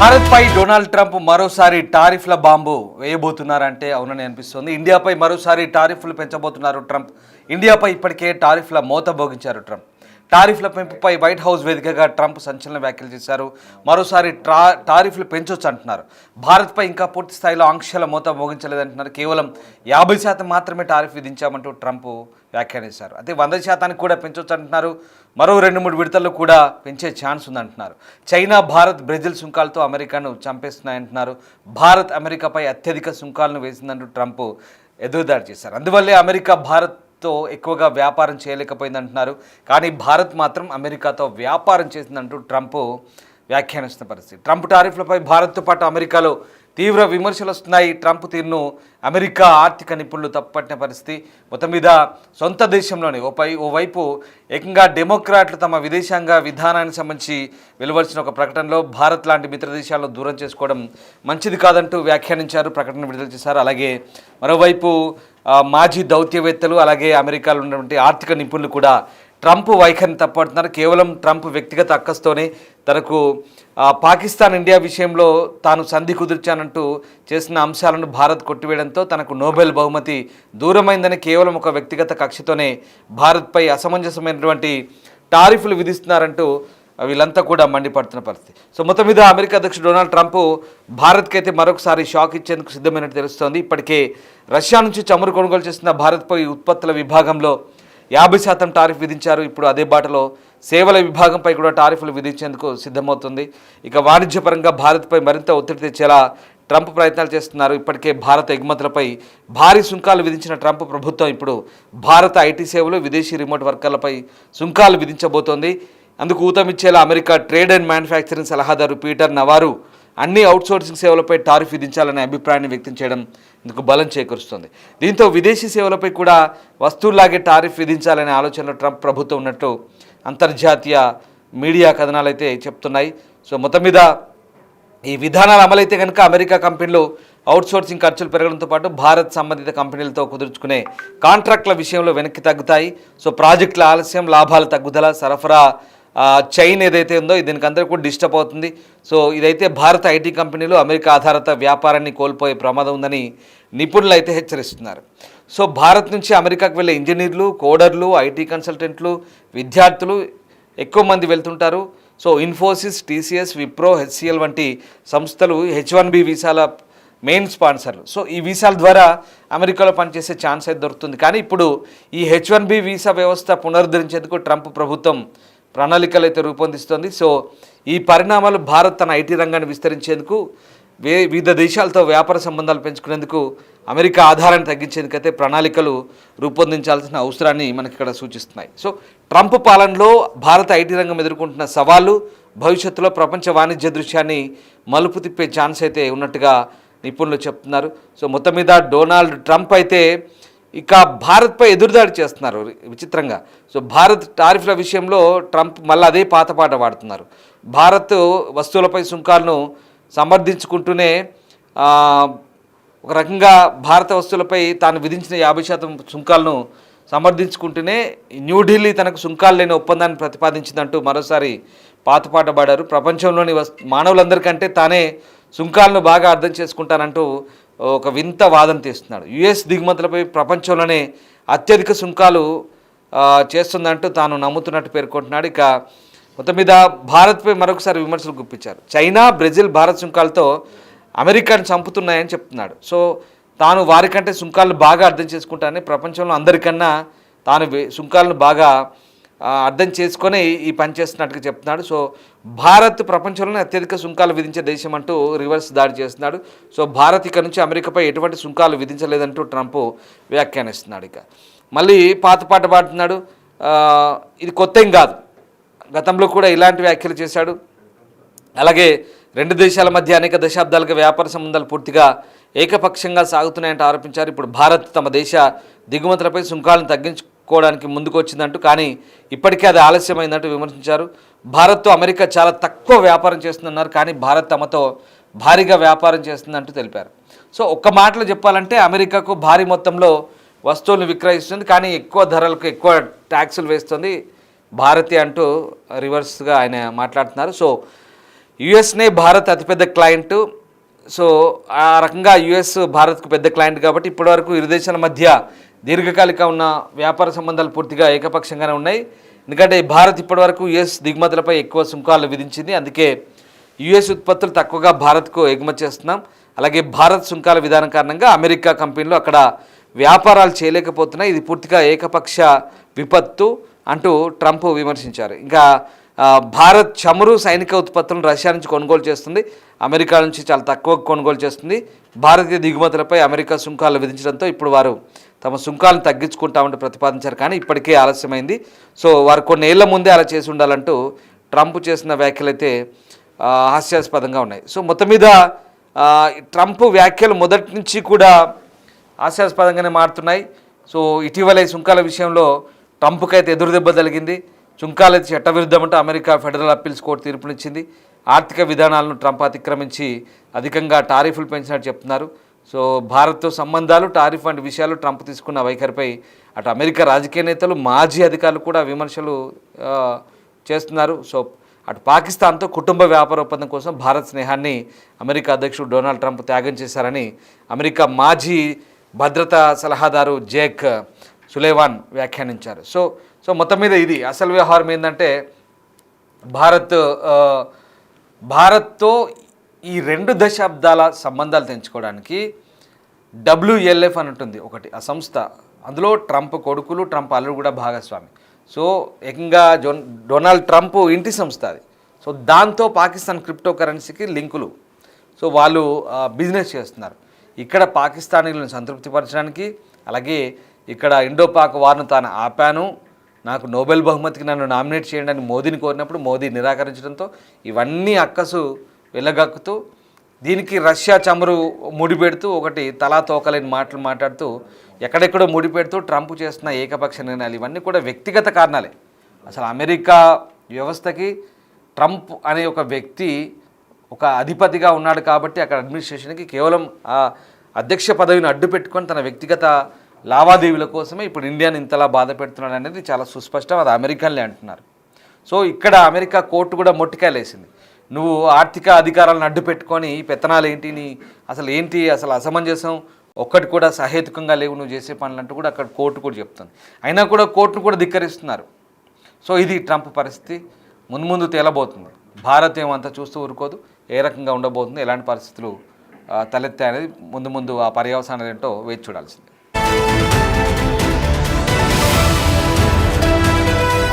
భారత్పై Donald Trump మరోసారి టారిఫ్ల bomb వేయబోతున్నారంటే అవునని అనిపిస్తోంది. ఇండియాపై మరోసారి టారిఫ్లు పెంచబోతున్నారు ట్రంప్. ఇండియాపై ఇప్పటికే టారిఫ్ల మోత భోగించారు ట్రంప్. టారిఫ్ల పెంపుపై వైట్ హౌస్ వేదికగా ట్రంప్ సంచలన వ్యాఖ్యలు చేశారు. మరోసారి టారిఫ్లు పెంచొచ్చు అంటున్నారు. భారత్పై ఇంకా పూర్తి స్థాయిలో ఆంక్షల మోత మోగించలేదంటున్నారు. కేవలం 50% మాత్రమే టారిఫ్ విధించామంటూ ట్రంప్ వ్యాఖ్యానించారు. అయితే 100% కూడా పెంచొచ్చు అంటున్నారు. మరో 2-3 విడతల్లో కూడా పెంచే ఛాన్స్ ఉందంటున్నారు. చైనా, భారత్, బ్రెజిల్ సుంకాలతో అమెరికాను చంపేస్తున్నాయంటున్నారు. భారత్ అమెరికాపై అత్యధిక సుంకాలను వేసిందంటూ ట్రంప్ ఎదురుదాడి చేశారు. అందువల్లే అమెరికా భారత్తో ఎక్కువగా వ్యాపారం చేయలేకపోయిందంటున్నారు. కానీ భారత్ మాత్రం అమెరికాతో వ్యాపారం చేసిందంటూ ట్రంప్ వ్యాఖ్యానిస్తున్న పరిస్థితి. ట్రంప్ టారిఫ్లపై భారత్తో పాటు అమెరికాలో తీవ్ర విమర్శలు వస్తున్నాయి. ట్రంప్ తీరును అమెరికా ఆర్థిక నిపుణులు తప్పుపట్టిన పరిస్థితి. మొత్తం మీద సొంత దేశంలోనే ఓవైపు ఏకంగా డెమోక్రాట్లు తమ విదేశాంగ విధానానికి సంబంధించి వెలువరిచిన ఒక ప్రకటనలో భారత్ లాంటి మిత్ర దేశాలను దూరం చేసుకోవడం మంచిది కాదంటూ వ్యాఖ్యానించారు, ప్రకటన విడుదల చేశారు. అలాగే మరోవైపు మాజీ దౌత్యవేత్తలు అలాగే అమెరికాలో ఉన్నటువంటి ఆర్థిక నిపుణులు కూడా ట్రంప్ వైఖరిని తప్పడుతున్నారు. కేవలం ట్రంప్ వ్యక్తిగత అక్కస్తోనే తనకు పాకిస్తాన్ ఇండియా విషయంలో తాను సంధి కుదిర్చానంటూ చేసిన అంశాలను భారత్ కొట్టివేయడంతో తనకు నోబెల్ బహుమతి దూరమైందని కేవలం ఒక వ్యక్తిగత కక్షతోనే భారత్పై అసమంజసమైనటువంటి టారిఫ్లు విధిస్తున్నారంటూ వీళ్ళంతా కూడా మండిపడుతున్న పరిస్థితి. సో మొత్తం మీద అమెరికా అధ్యక్షుడు డొనాల్డ్ ట్రంప్ భారత్కి అయితే మరొకసారి షాక్ ఇచ్చేందుకు సిద్ధమైనట్టు తెలుస్తోంది. ఇప్పటికే రష్యా నుంచి చమురు కొనుగోలు చేస్తున్న భారత్పై ఉత్పత్తుల విభాగంలో 50% టారిఫ్ విధించారు. ఇప్పుడు అదే బాటలో సేవల విభాగంపై కూడా టారిఫ్లు విధించేందుకు సిద్ధమవుతుంది. ఇక వాణిజ్యపరంగా భారత్పై మరింత ఒత్తిడి తెచ్చేలా ట్రంప్ ప్రయత్నాలు చేస్తున్నారు. ఇప్పటికే భారత ఎగుమతులపై భారీ సుంకాలు విధించిన ట్రంప్ ప్రభుత్వం ఇప్పుడు భారత ఐటీ సేవలు, విదేశీ రిమోట్ వర్కర్లపై సుంకాలు విధించబోతోంది. అందుకు ఊతమిచ్చేలా అమెరికా ట్రేడ్ అండ్ మ్యానుఫ్యాక్చరింగ్ సలహాదారు పీటర్ నవారు అన్ని అవుట్సోర్సింగ్ సేవలపై టారిఫ్ విధించాలనే అభిప్రాయాన్ని వ్యక్తం చేయడం ఇందుకు బలం చేకూరుస్తుంది. దీంతో విదేశీ సేవలపై కూడా వస్తువుల్లాగే టారిఫ్ విధించాలనే ఆలోచనలో ట్రంప్ ప్రభుత్వం ఉన్నట్టు అంతర్జాతీయ మీడియా కథనాలు అయితే చెప్తున్నాయి. సో మొత్తం మీద ఈ విధానాలు అమలైతే కనుక అమెరికా కంపెనీలు అవుట్సోర్సింగ్ ఖర్చులు పెరగడంతో పాటు భారత్ సంబంధిత కంపెనీలతో కుదుర్చుకునే కాంట్రాక్టుల విషయంలో వెనక్కి తగ్గుతాయి. సో ప్రాజెక్టుల ఆలస్యం, లాభాల తగ్గుదల, సరఫరా చైన్ ఏదైతే ఉందో దీనికి అందరూ కూడా డిస్టర్బ్ అవుతుంది. సో ఇదైతే భారత ఐటీ కంపెనీలు అమెరికా ఆధారిత వ్యాపారాన్ని కోల్పోయే ప్రమాదం ఉందని నిపుణులు అయితే హెచ్చరిస్తున్నారు. సో భారత్ నుంచి అమెరికాకు వెళ్ళే ఇంజనీర్లు, కోడర్లు, ఐటీ కన్సల్టెంట్లు, విద్యార్థులు ఎక్కువ మంది వెళ్తుంటారు. So Infosys, TCS, Wipro, HCl వంటి సంస్థలు H1B వీసాల మెయిన్ స్పాన్సర్లు. సో ఈ వీసాల ద్వారా అమెరికాలో పనిచేసే ఛాన్స్ అయితే దొరుకుతుంది. కానీ ఇప్పుడు ఈ H1B వీసా వ్యవస్థ పునరుద్ధరించేందుకు ట్రంప్ ప్రభుత్వం ప్రణాళికలు అయితే రూపొందిస్తోంది. సో ఈ పరిణామాలు భారత్ తన ఐటీ రంగాన్ని విస్తరించేందుకు, వివిధ దేశాలతో వ్యాపార సంబంధాలు పెంచుకునేందుకు, అమెరికా ఆధారాన్ని తగ్గించేందుకు అయితే ప్రణాళికలు రూపొందించాల్సిన అవసరాన్ని మనకి ఇక్కడ సూచిస్తున్నాయి. సో ట్రంప్ పాలనలో భారత ఐటీ రంగం ఎదుర్కొంటున్న సవాళ్ళు భవిష్యత్తులో ప్రపంచ వాణిజ్య దృశ్యాన్ని మలుపు తిప్పే ఛాన్స్ అయితే ఉన్నట్టుగా నిపుణులు చెప్తున్నారు. సో మొత్తం మీద డొనాల్డ్ ట్రంప్ అయితే ఇక భారత్పై ఎదురుదాడి చేస్తున్నారు విచిత్రంగా. సో భారత్ టారిఫ్ల విషయంలో ట్రంప్ మళ్ళీ అదే పాత పాట పాడుతున్నారు. భారత్ వస్తువులపై సుంకాలను సమర్థించుకుంటూనే ఒక రకంగా భారత వస్తువులపై తాను విధించిన 50% సుంకాలను సమర్థించుకుంటూనే న్యూఢిల్లీ తనకు సుంకాలు లేని ఒప్పందాన్ని ప్రతిపాదించిందంటూ మరోసారి పాతపాట పాడారు. ప్రపంచంలోని మానవులందరికంటే తానే సుంకాలను బాగా అర్థం చేసుకుంటానంటూ ఒక వింత వాదన తీస్తున్నాడు. యుఎస్ దిగుమతులపై ప్రపంచంలోనే అత్యధిక సుంకాలు చేస్తుందంటూ తాను నమ్ముతున్నట్టు పేర్కొంటున్నాడు. ఇక మొత్తం మీద భారత్పై మరొకసారి విమర్శలు గుప్పించారు. చైనా, బ్రెజిల్ భారత్ సుంకాలతో అమెరికాను చంపుతున్నాయని చెప్తున్నాడు. సో తాను వారికంటే సుంకాలను బాగా అర్థం చేసుకుంటానని, ప్రపంచంలో అందరికన్నా తాను సుంకాలను బాగా అర్థం చేసుకొని ఈ పని చేస్తున్నట్టుగా చెప్తున్నాడు. సో భారత్ ప్రపంచంలోనే అత్యధిక సుంకాలు విధించే దేశం అంటూ రివర్స్ దాడి చేస్తున్నాడు. సో భారత్ ఇక నుంచి అమెరికాపై ఎటువంటి సుంకాలు విధించలేదంటూ ట్రంప్ వ్యాఖ్యానిస్తున్నాడు. ఇక మళ్ళీ పాత పాట పాడుతున్నాడు. ఇది కొత్త ఏం కాదు, గతంలో కూడా ఇలాంటి వ్యాఖ్యలు చేశాడు. అలాగే రెండు దేశాల మధ్య అనేక దశాబ్దాలుగా వ్యాపార సంబంధాలు పూర్తిగా ఏకపక్షంగా సాగుతున్నాయంటూ ఆరోపించారు. ఇప్పుడు భారత్ తమ దేశ దిగుమతులపై సుంకాలను తగ్గించుకోవడానికి ముందుకు వచ్చిందంటూ, కానీ ఇప్పటికే అది ఆలస్యమైందంటూ విమర్శించారు. భారత్తో అమెరికా చాలా తక్కువ వ్యాపారం చేస్తుందన్నారు, కానీ భారత్ తమతో భారీగా వ్యాపారం చేస్తుందంటూ తెలిపారు. సో ఒక్క మాటలో చెప్పాలంటే అమెరికాకు భారీ మొత్తంలో వస్తువులను విక్రయిస్తుంది, కానీ ఎక్కువ ధరలకు ఎక్కువ ట్యాక్సులు వేస్తుంది భారతి అంటూ రివర్స్గా ఆయన మాట్లాడుతున్నారు. సో యుఎస్నే భారత్ అతిపెద్ద క్లయింట్. సో ఆ రకంగా యుఎస్ భారత్కు పెద్ద క్లయింట్ కాబట్టి ఇప్పటివరకు ఇరు దేశాల మధ్య దీర్ఘకాలిక ఉన్న వ్యాపార సంబంధాలు పూర్తిగా ఏకపక్షంగానే ఉన్నాయి. ఎందుకంటే భారత్ ఇప్పటివరకు యుఎస్ దిగుమతులపై ఎక్కువ సుంకాలు విధించింది. అందుకే యుఎస్ ఉత్పత్తులు తక్కువగా భారత్కు ఎగుమతి చేస్తున్నాం. అలాగే భారత్ సుంకాల విధానం కారణంగా అమెరికా కంపెనీలు అక్కడ వ్యాపారాలు చేయలేకపోతున్నాయి. ఇది పూర్తిగా ఏకపక్ష విపత్తు అంటూ ట్రంప్ విమర్శించారు. ఇంకా భారత్ చమురు సైనిక ఉత్పత్తులను రష్యా నుంచి కొనుగోలు చేస్తుంది, అమెరికా నుంచి చాలా తక్కువ కొనుగోలు చేస్తుంది. భారతీయ దిగుమతులపై అమెరికా సుంకాలు విధించడంతో ఇప్పుడు వారు తమ సుంకాలను తగ్గించుకుంటామంటూ ప్రతిపాదించారు. కానీ ఇప్పటికే ఆలస్యమైంది. సో వారు కొన్ని ఏళ్ల ముందే అలా చేసి ఉండాలంటూ ట్రంప్ చేసిన వ్యాఖ్యలు అయితే హాస్యాస్పదంగా ఉన్నాయి. సో మొత్తం మీద ట్రంప్ వ్యాఖ్యలు మొదటి నుంచి కూడా హాస్యాస్పదంగానే మారుతున్నాయి. సో ఇటీవల ఈ సుంకాల విషయంలో ట్రంప్కి అయితే ఎదురుదెబ్బ తగిలింది. సుంకాలు అయితే చట్టవిరుద్ధమంటూ అమెరికా ఫెడరల్ అప్పీల్స్ కోర్టు తీర్పునిచ్చింది. ఆర్థిక విధానాలను ట్రంప్ అతిక్రమించి అధికంగా టారిఫ్లు పెంచినట్టు చెప్తున్నారు. సో భారత్తో సంబంధాలు, టారిఫ్ వంటి విషయాలు ట్రంప్ తీసుకున్న వైఖరిపై అటు అమెరికా రాజకీయ నేతలు, మాజీ అధికారులు కూడా విమర్శలు చేస్తున్నారు. సో అటు పాకిస్తాన్తో కుటుంబ వ్యాపార ఒప్పందం కోసం భారత్ స్నేహాన్ని అమెరికా అధ్యక్షుడు డొనాల్డ్ ట్రంప్ త్యాగం చేశారని అమెరికా మాజీ భద్రతా సలహాదారు జేక్ సులేవాన్ వ్యాఖ్యానించారు. సో మొత్తం మీద ఇది అసలు వ్యవహారం ఏంటంటే భారత్తో ఈ 2 దశాబ్దాల సంబంధాలు తెంచుకోవడానికి WLF అని ఉంటుంది ఒకటి, ఆ సంస్థ. అందులో ట్రంప్ కొడుకులు, ట్రంప్ అల్లుడు కూడా భాగస్వామి. సో ఏకంగా డొనాల్డ్ ట్రంప్ ఇంటి సంస్థ అది. సో దాంతో పాకిస్తాన్ క్రిప్టో కరెన్సీకి లింకులు. సో వాళ్ళు బిజినెస్ చేస్తున్నారు. ఇక్కడ పాకిస్తానీలను సంతృప్తిపరచడానికి, అలాగే ఇక్కడ ఇండో పాక్ వార్ను తాను ఆపాను, నాకు నోబెల్ బహుమతికి నన్ను నామినేట్ చేయండి అని మోదీని కోరినప్పుడు మోదీ నిరాకరించడంతో ఇవన్నీ అక్కసు వెళ్ళగక్కుతూ దీనికి రష్యా చమురు ముడిపెడుతూ ఒకటి తలా తోకలేని మాటలు మాట్లాడుతూ ఎక్కడెక్కడో ముడిపెడుతూ ట్రంప్ చేస్తున్న ఏకపక్ష నిర్ణయాలు ఇవన్నీ కూడా వ్యక్తిగత కారణాలే. అసలు అమెరికా వ్యవస్థకి ట్రంప్ అనే ఒక వ్యక్తి ఒక అధిపతిగా ఉన్నాడు కాబట్టి అక్కడ అడ్మినిస్ట్రేషన్కి కేవలం ఆ అధ్యక్ష పదవిని అడ్డు పెట్టుకొని తన వ్యక్తిగత లావాదేవీల కోసమే ఇప్పుడు ఇండియాని ఇంతలా బాధ పెడుతున్నాడు అనేది చాలా సుస్పష్టం. అది అమెరికన్లే అంటున్నారు. సో ఇక్కడ అమెరికా కోర్టు కూడా మొట్టికాయలేసింది. నువ్వు ఆర్థిక అధికారాలను అడ్డు పెట్టుకొని పెత్తనాలు ఏంటి, అసలు అసమంజసం ఒక్కటి కూడా సహేతుకంగా లేవు నువ్వు చేసే పనులంటూ కూడా అక్కడ కోర్టు కూడా చెప్తుంది. అయినా కూడా కోర్టును కూడా ధిక్కరిస్తున్నారు. సో ఇది ట్రంప్ పరిస్థితి. ముందు తేలబోతుంది. భారత్ ఏమంతా చూస్తూ ఊరుకోదు. ఏ రకంగా ఉండబోతుంది, ఎలాంటి పరిస్థితులు తలెత్తాయనేది ముందు ఆ పర్యవసానం ఏంటో వేచి చూడాల్సింది.